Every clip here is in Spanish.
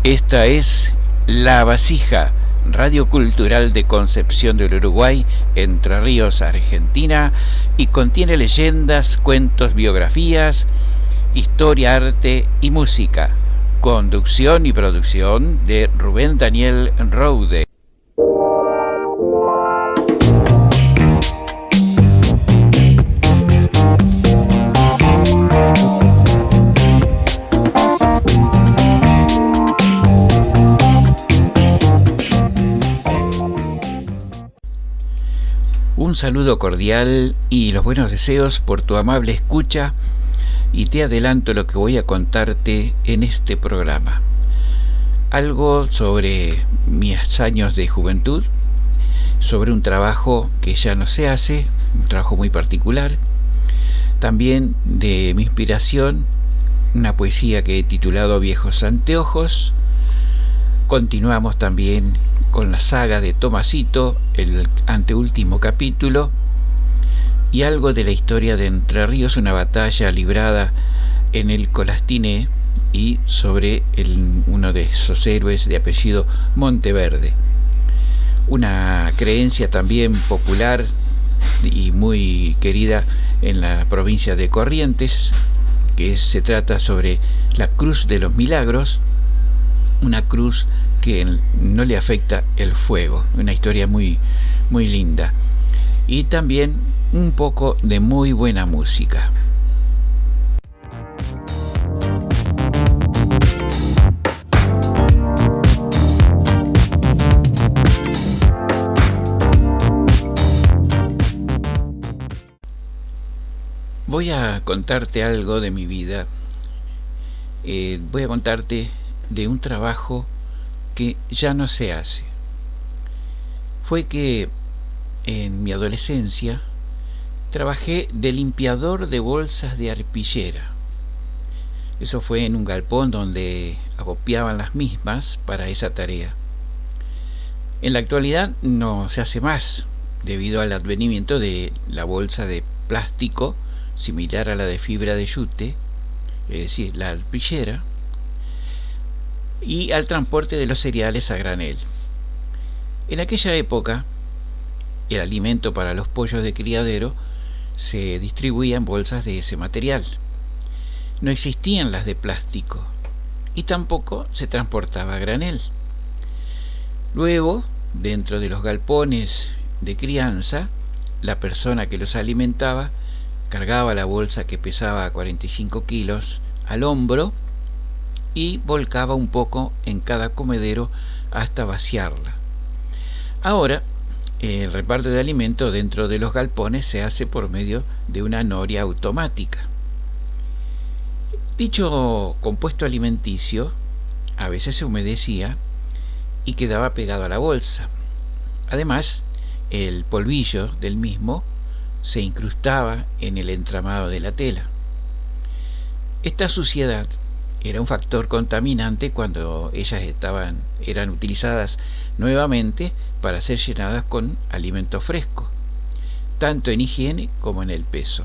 Esta es La Vasija, Radio Cultural de Concepción del Uruguay, Entre Ríos, Argentina, y contiene leyendas, cuentos, biografías, historia, arte y música. Conducción y producción de Rubén Daniel Roude. Un saludo cordial y los buenos deseos por tu amable escucha, y te adelanto lo que voy a contarte en este programa. Algo sobre mis años de juventud, sobre un trabajo que ya no se hace, un trabajo muy particular, también de mi inspiración, una poesía que he titulado Viejos Anteojos. Continuamos también con la saga de Tomasito, el anteúltimo capítulo, y algo de la historia de Entre Ríos, una batalla librada en el Colastiné y sobre uno de esos héroes de apellido Monteverde. Una creencia también popular y muy querida en la provincia de Corrientes, que se trata sobre la Cruz de los Milagros, una cruz que no le afecta el fuego, una historia muy, muy linda, y también un poco de muy buena música. Voy a contarte algo de mi vida. Voy a contarte de un trabajo que ya no se hace. Fue que en mi adolescencia trabajé de limpiador de bolsas de arpillera. Eso fue en un galpón donde acopiaban las mismas para esa tarea. En la actualidad no se hace más, debido al advenimiento de la bolsa de plástico similar a la de fibra de yute, es decir, la arpillera, y al transporte de los cereales a granel. En aquella época, el alimento para los pollos de criadero se distribuía en bolsas de ese material. No existían las de plástico y tampoco se transportaba a granel. Luego, dentro de los galpones de crianza, la persona que los alimentaba cargaba la bolsa, que pesaba 45 kilos, al hombro y volcaba un poco en cada comedero hasta vaciarla. Ahora, el reparto de alimento dentro de los galpones se hace por medio de una noria automática. Dicho compuesto alimenticio a veces se humedecía y quedaba pegado a la bolsa. Además, el polvillo del mismo se incrustaba en el entramado de la tela. Esta suciedad era un factor contaminante cuando ellas eran utilizadas nuevamente para ser llenadas con alimento fresco, tanto en higiene como en el peso.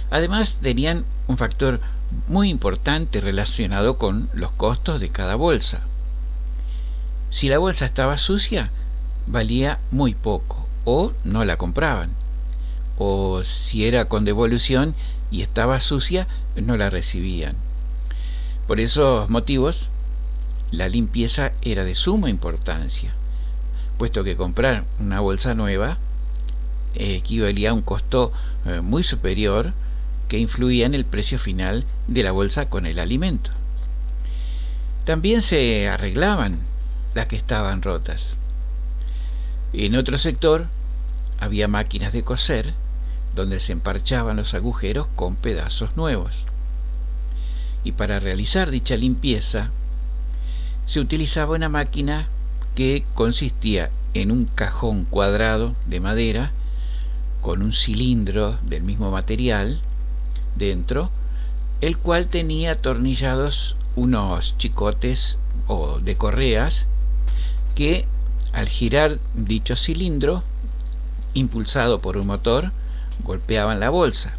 Además, tenían un factor muy importante relacionado con los costos de cada bolsa. Si la bolsa estaba sucia, valía muy poco, o no la compraban, o si era con devolución y estaba sucia, no la recibían. Por esos motivos, la limpieza era de suma importancia, puesto que comprar una bolsa nueva equivalía a un costo muy superior, que influía en el precio final de la bolsa con el alimento. También se arreglaban las que estaban rotas. En otro sector había máquinas de coser, donde se emparchaban los agujeros con pedazos nuevos. Y para realizar dicha limpieza se utilizaba una máquina que consistía en un cajón cuadrado de madera con un cilindro del mismo material dentro, el cual tenía atornillados unos chicotes o de correas que, al girar dicho cilindro, impulsado por un motor, golpeaban la bolsa.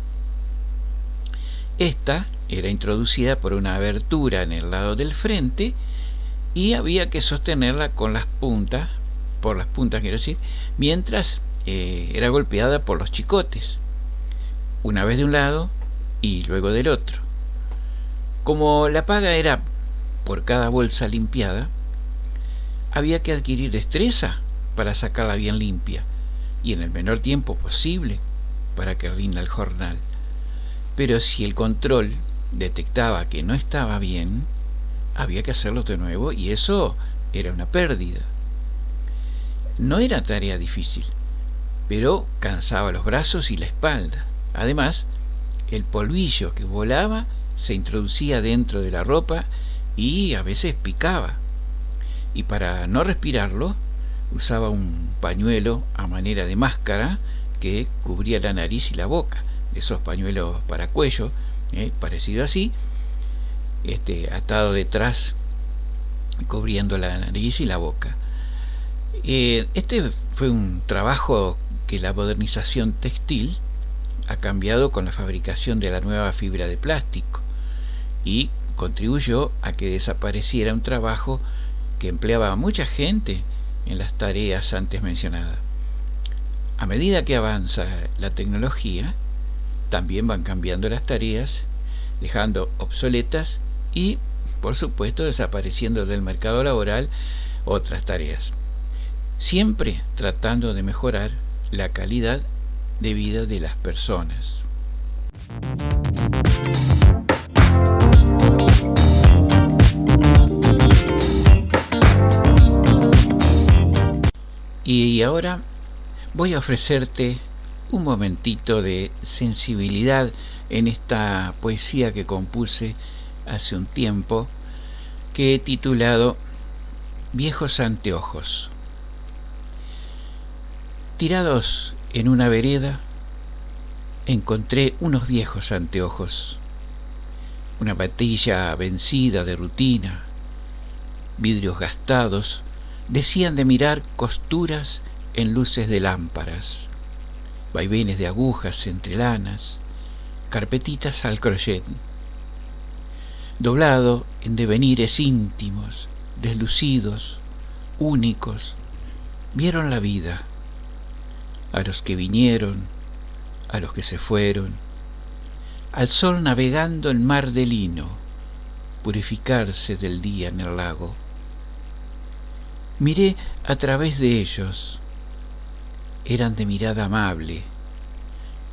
Esta era introducida por una abertura en el lado del frente y había que sostenerla con las puntas, por las puntas quiero decir, mientras era golpeada por los chicotes, una vez de un lado y luego del otro. Como la paga era por cada bolsa limpiada, había que adquirir destreza para sacarla bien limpia y en el menor tiempo posible para que rinda el jornal. Pero si el control detectaba que no estaba bien, había que hacerlo de nuevo y eso era una pérdida. No era tarea difícil, pero cansaba los brazos y la espalda. Además, el polvillo que volaba se introducía dentro de la ropa y a veces picaba. Y para no respirarlo, usaba un pañuelo a manera de máscara que cubría la nariz y la boca. Esos pañuelos para cuello, parecido así, atado detrás, cubriendo la nariz y la boca. Este fue un trabajo que la modernización textil ha cambiado con la fabricación de la nueva fibra de plástico y contribuyó a que desapareciera un trabajo que empleaba a mucha gente en las tareas antes mencionadas. A medida que avanza la tecnología, también van cambiando las tareas, dejando obsoletas y, por supuesto, desapareciendo del mercado laboral otras tareas, siempre tratando de mejorar la calidad de vida de las personas. Y ahora voy a ofrecerte un momentito de sensibilidad en esta poesía que compuse hace un tiempo, que he titulado Viejos anteojos. Tirados en una vereda, encontré unos viejos anteojos, una patilla vencida de rutina, vidrios gastados, decían de mirar costuras en luces de lámparas, vaivenes de agujas entre lanas, carpetitas al crochet, doblado en devenires íntimos, deslucidos, únicos, vieron la vida, a los que vinieron, a los que se fueron, al sol navegando en mar de lino, purificarse del día en el lago. Miré a través de ellos, eran de mirada amable,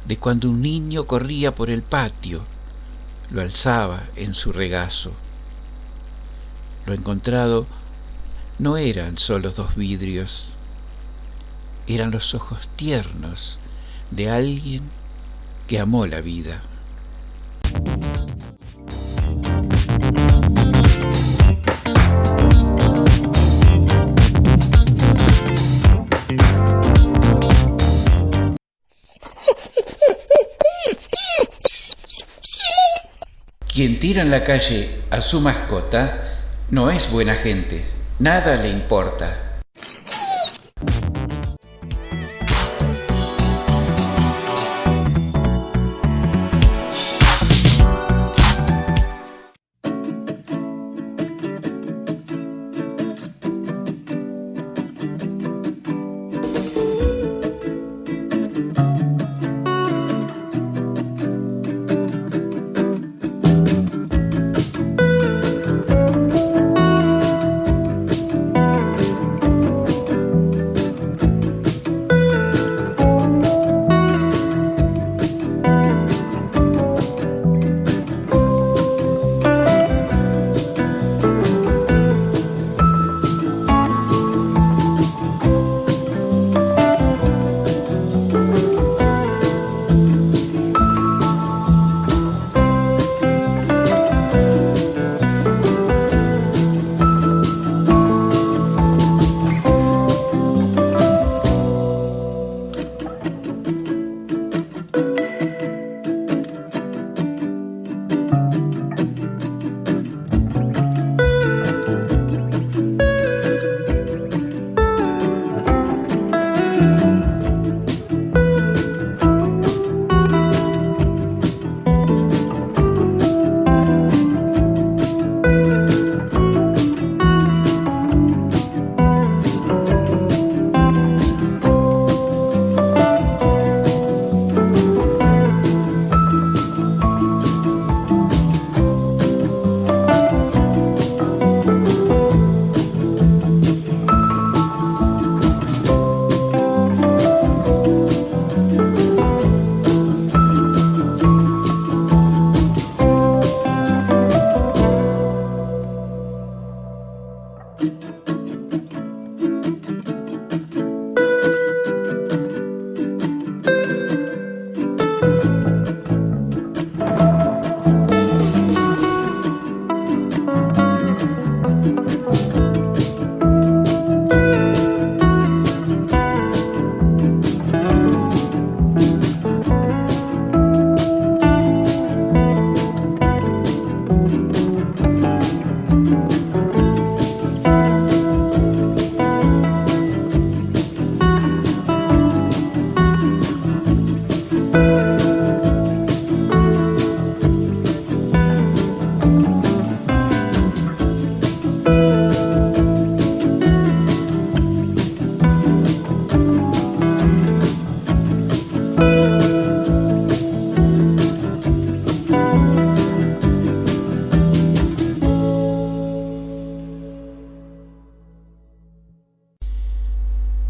de cuando un niño corría por el patio, lo alzaba en su regazo. Lo encontrado no eran solo dos vidrios, eran los ojos tiernos de alguien que amó la vida. Quien tira en la calle a su mascota no es buena gente, nada le importa.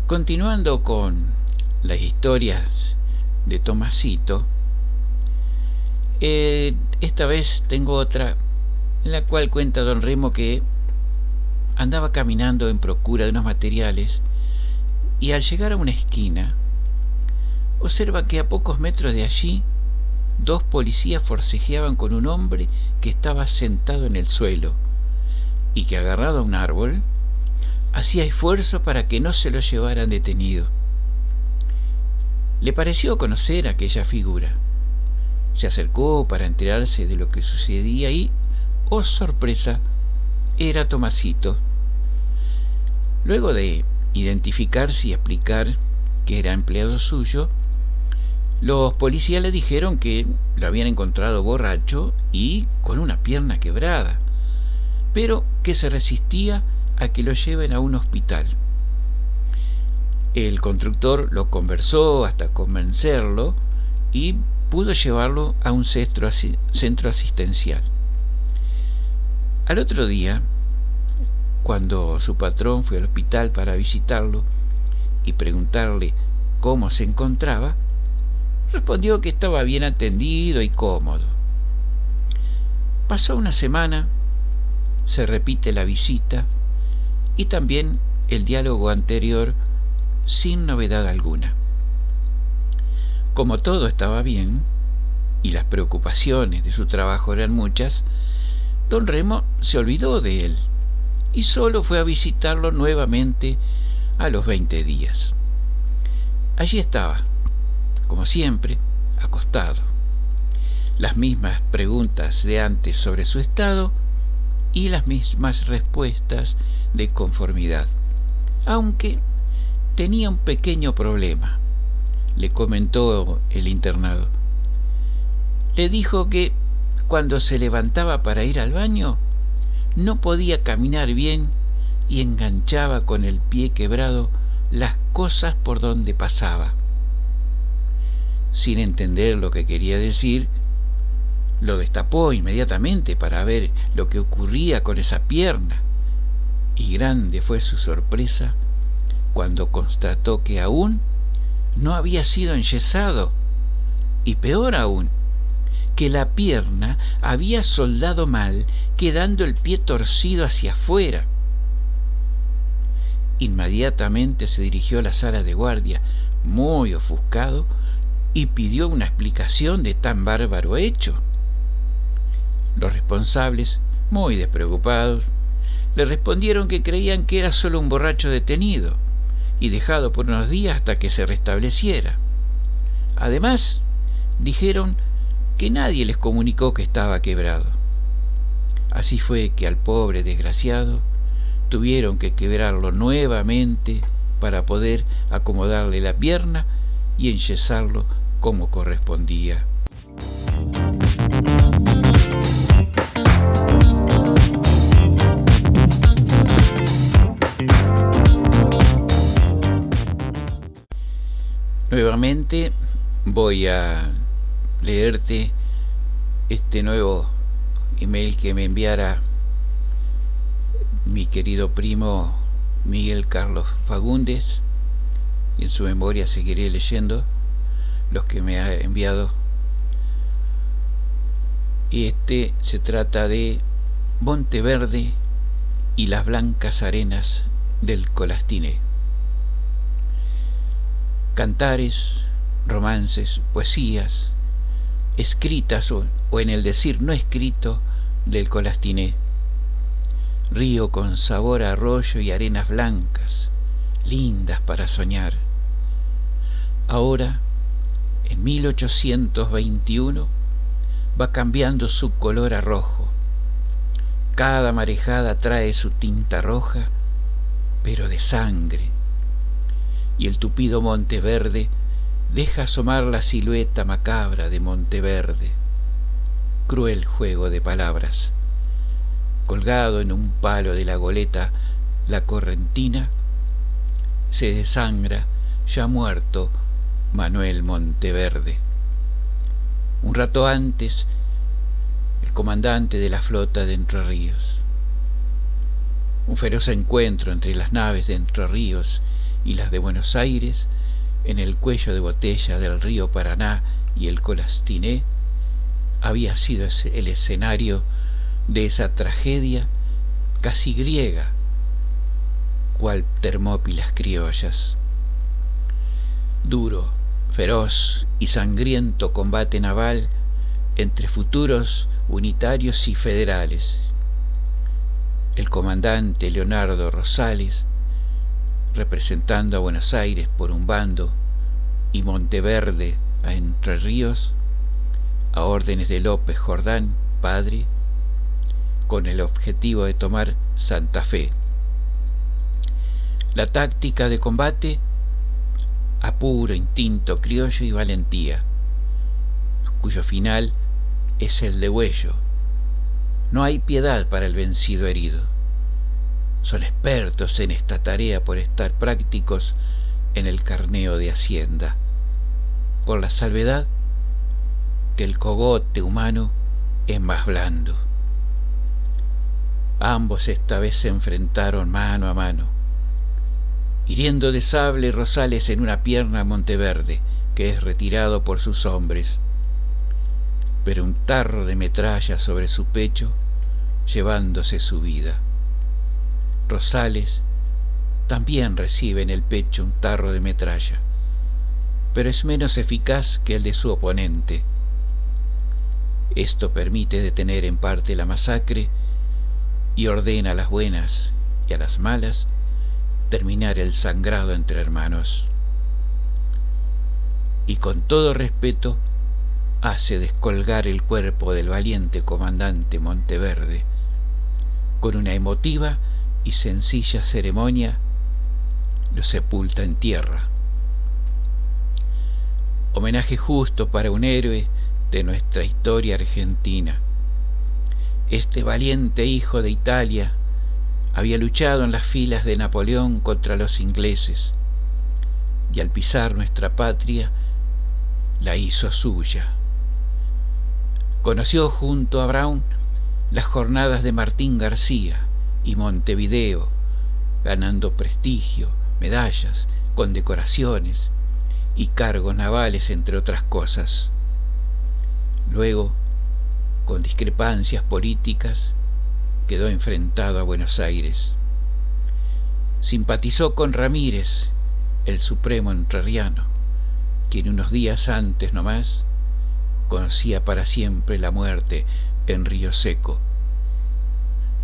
Continuando con las historias de Tomasito, esta vez tengo otra en la cual cuenta don Remo que andaba caminando en procura de unos materiales y al llegar a una esquina observa que a pocos metros de allí 2 policías forcejeaban con un hombre que estaba sentado en el suelo y que, agarrado a un árbol, hacía esfuerzos para que no se lo llevaran detenido. Le pareció conocer aquella figura. Se acercó para enterarse de lo que sucedía y, oh sorpresa, era Tomasito. Luego de identificarse y explicar que era empleado suyo, los policías le dijeron que lo habían encontrado borracho y con una pierna quebrada, pero que se resistía a que lo lleven a un hospital. El conductor lo conversó hasta convencerlo y pudo llevarlo a un centro asistencial. Al otro día, cuando su patrón fue al hospital para visitarlo y preguntarle cómo se encontraba, respondió que estaba bien atendido y cómodo. Pasó una semana, se repite la visita y también el diálogo anterior sin novedad alguna. Como todo estaba bien y las preocupaciones de su trabajo eran muchas, don Remo se olvidó de él y solo fue a visitarlo nuevamente a los 20 días. Allí estaba, como siempre, acostado. Las mismas preguntas de antes sobre su estado y las mismas respuestas de conformidad, aunque tenía un pequeño problema, le comentó el internado. Le dijo que cuando se levantaba para ir al baño no podía caminar bien y enganchaba con el pie quebrado las cosas por donde pasaba. Sin entender lo que quería decir, lo destapó inmediatamente para ver lo que ocurría con esa pierna, y grande fue su sorpresa cuando constató que aún no había sido enyesado, y peor aún, que la pierna había soldado mal, quedando el pie torcido hacia afuera. Inmediatamente se dirigió a la sala de guardia, muy ofuscado, y pidió una explicación de tan bárbaro hecho. Los responsables, muy despreocupados, le respondieron que creían que era solo un borracho detenido y dejado por unos días hasta que se restableciera. Además, dijeron que nadie les comunicó que estaba quebrado. Así fue que al pobre desgraciado tuvieron que quebrarlo nuevamente para poder acomodarle la pierna y enyesarlo como correspondía. Nuevamente voy a leerte este nuevo email que me enviara mi querido primo Miguel Carlos Fagundes, y en su memoria seguiré leyendo los que me ha enviado. Y este se trata de Monteverde y las blancas arenas del Colastiné. Cantares, romances, poesías, escritas o en el decir no escrito del Colastiné. Río con sabor a arroyo y arenas blancas, lindas para soñar. Ahora, en 1821, va cambiando su color a rojo. Cada marejada trae su tinta roja, pero de sangre. Y el tupido Monteverde deja asomar la silueta macabra de Monteverde. Cruel juego de palabras. Colgado en un palo de la goleta La Correntina, se desangra, ya muerto, Manuel Monteverde. Un rato antes, el comandante de la flota de Entre Ríos. Un feroz encuentro entre las naves de Entre Ríos y las de Buenos Aires, en el cuello de botella del río Paraná y el Colastiné, había sido el escenario de esa tragedia casi griega, cual Termópilas criollas. Duro, feroz y sangriento combate naval entre futuros unitarios y federales. El comandante Leonardo Rosales, representando a Buenos Aires por un bando y Monteverde a Entre Ríos, a órdenes de López Jordán, padre, con el objetivo de tomar Santa Fe. La táctica de combate a puro instinto criollo y valentía, cuyo final es el degüello. No hay piedad para el vencido herido. Son expertos en esta tarea por estar prácticos en el carneo de hacienda, con la salvedad que el cogote humano es más blando. Ambos esta vez se enfrentaron mano a mano, hiriendo de sable Rosales en una pierna a Monteverde, que es retirado por sus hombres, pero un tarro de metralla sobre su pecho, llevándose su vida. Rosales también recibe en el pecho un tarro de metralla, pero es menos eficaz que el de su oponente. Esto permite detener en parte la masacre y ordena a las buenas y a las malas terminar el sangrado entre hermanos. Y con todo respeto hace descolgar el cuerpo del valiente comandante Monteverde. Con una emotiva y sencilla ceremonia lo sepulta en tierra. Homenaje justo para un héroe de nuestra historia argentina. Este valiente hijo de Italia había luchado en las filas de Napoleón contra los ingleses y al pisar nuestra patria la hizo suya. Conoció junto a Brown las jornadas de Martín García y Montevideo, ganando prestigio, medallas, condecoraciones y cargos navales, entre otras cosas. Luego, con discrepancias políticas, quedó enfrentado a Buenos Aires. Simpatizó con Ramírez, el supremo entrerriano, quien unos días antes nomás conocía para siempre la muerte en Río Seco.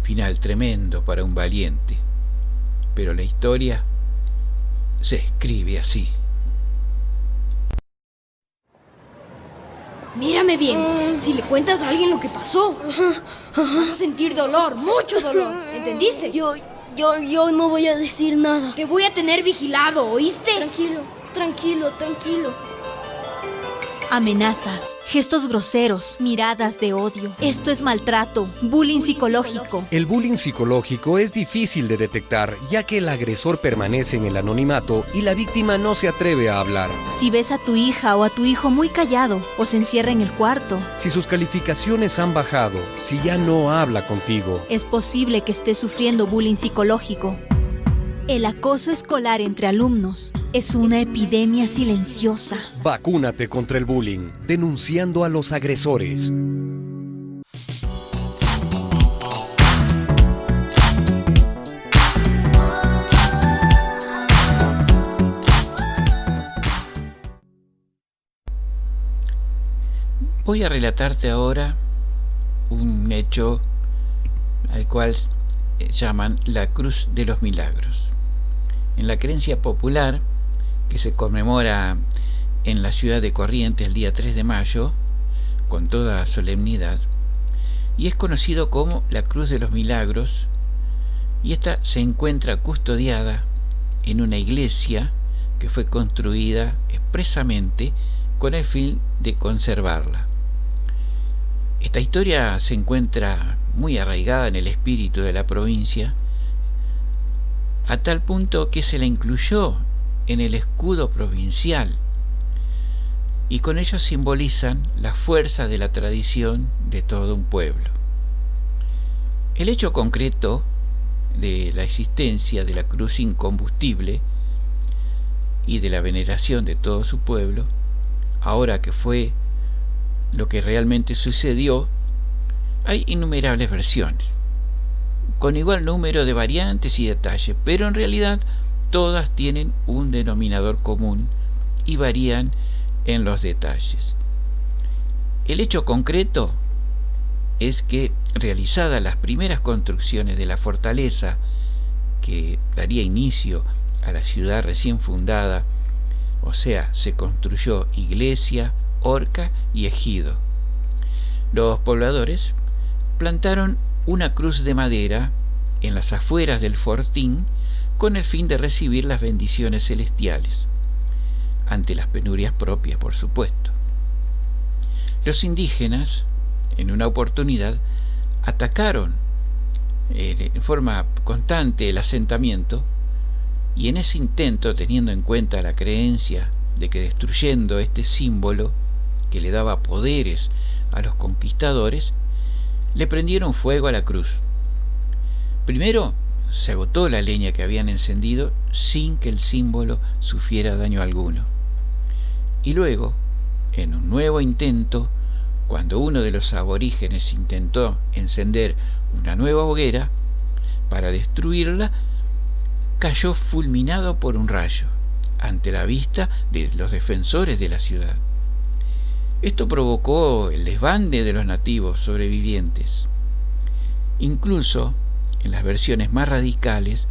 Final tremendo para un valiente, pero la historia se escribe así. Mírame bien, si le cuentas a alguien lo que pasó, vas a sentir dolor, mucho dolor, ¿entendiste? Yo no voy a decir nada. Te voy a tener vigilado, ¿oíste? Tranquilo. Amenazas, gestos groseros, miradas de odio. Esto es maltrato, bullying psicológico. El bullying psicológico es difícil de detectar, ya que el agresor permanece en el anonimato y la víctima no se atreve a hablar. Si ves a tu hija o a tu hijo muy callado o se encierra en el cuarto, si sus calificaciones han bajado, si ya no habla contigo, es posible que esté sufriendo bullying psicológico. El acoso escolar entre alumnos es una epidemia silenciosa. Vacúnate contra el bullying, denunciando a los agresores. Voy a relatarte ahora un hecho al cual llaman la Cruz de los Milagros. En la creencia popular, que se conmemora en la ciudad de Corrientes el día 3 de mayo, con toda solemnidad, y es conocido como la Cruz de los Milagros, y esta se encuentra custodiada en una iglesia que fue construida expresamente con el fin de conservarla. Esta historia se encuentra muy arraigada en el espíritu de la provincia, a tal punto que se la incluyó en el escudo provincial, y con ello simbolizan la fuerza de la tradición de todo un pueblo. El hecho concreto de la existencia de la cruz incombustible y de la veneración de todo su pueblo, ahora que fue lo que realmente sucedió, hay innumerables versiones, con igual número de variantes y detalles, pero en realidad todas tienen un denominador común y varían en los detalles. El hecho concreto es que, realizadas las primeras construcciones de la fortaleza que daría inicio a la ciudad recién fundada, o sea, se construyó iglesia, horca y ejido, los pobladores plantaron una cruz de madera en las afueras del fortín con el fin de recibir las bendiciones celestiales, ante las penurias propias, por supuesto. Los indígenas, en una oportunidad, atacaron en forma constante el asentamiento, y en ese intento, teniendo en cuenta la creencia de que destruyendo este símbolo que le daba poderes a los conquistadores, le prendieron fuego a la cruz. Primero se agotó la leña que habían encendido sin que el símbolo sufriera daño alguno. Y luego, en un nuevo intento, cuando uno de los aborígenes intentó encender una nueva hoguera para destruirla, cayó fulminado por un rayo, ante la vista de los defensores de la ciudad. Esto provocó el desbande de los nativos sobrevivientes. Incluso, en las versiones más radicales,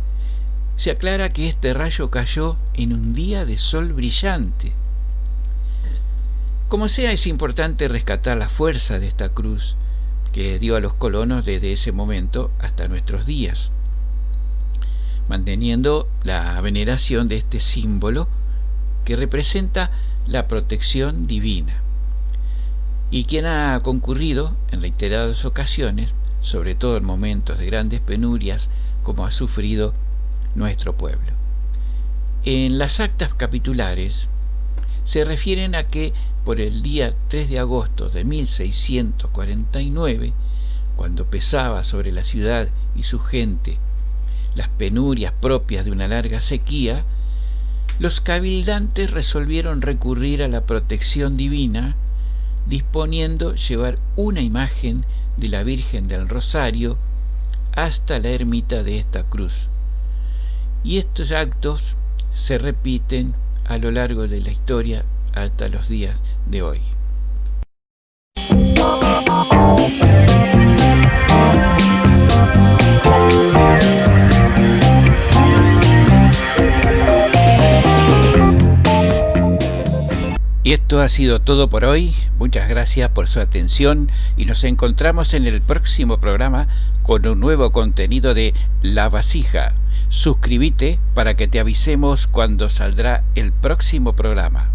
se aclara que este rayo cayó en un día de sol brillante. Como sea, es importante rescatar la fuerza de esta cruz que dio a los colonos desde ese momento hasta nuestros días, manteniendo la veneración de este símbolo que representa la protección divina, y quien ha concurrido en reiteradas ocasiones, sobre todo en momentos de grandes penurias como ha sufrido nuestro pueblo. En las actas capitulares se refieren a que por el día 3 de agosto de 1649, cuando pesaba sobre la ciudad y su gente las penurias propias de una larga sequía, los cabildantes resolvieron recurrir a la protección divina, disponiendo llevar una imagen de la Virgen del Rosario hasta la ermita de esta cruz. Y estos actos se repiten a lo largo de la historia hasta los días de hoy. Y esto ha sido todo por hoy. Muchas gracias por su atención y nos encontramos en el próximo programa con un nuevo contenido de La Vasija. Suscríbete para que te avisemos cuando saldrá el próximo programa.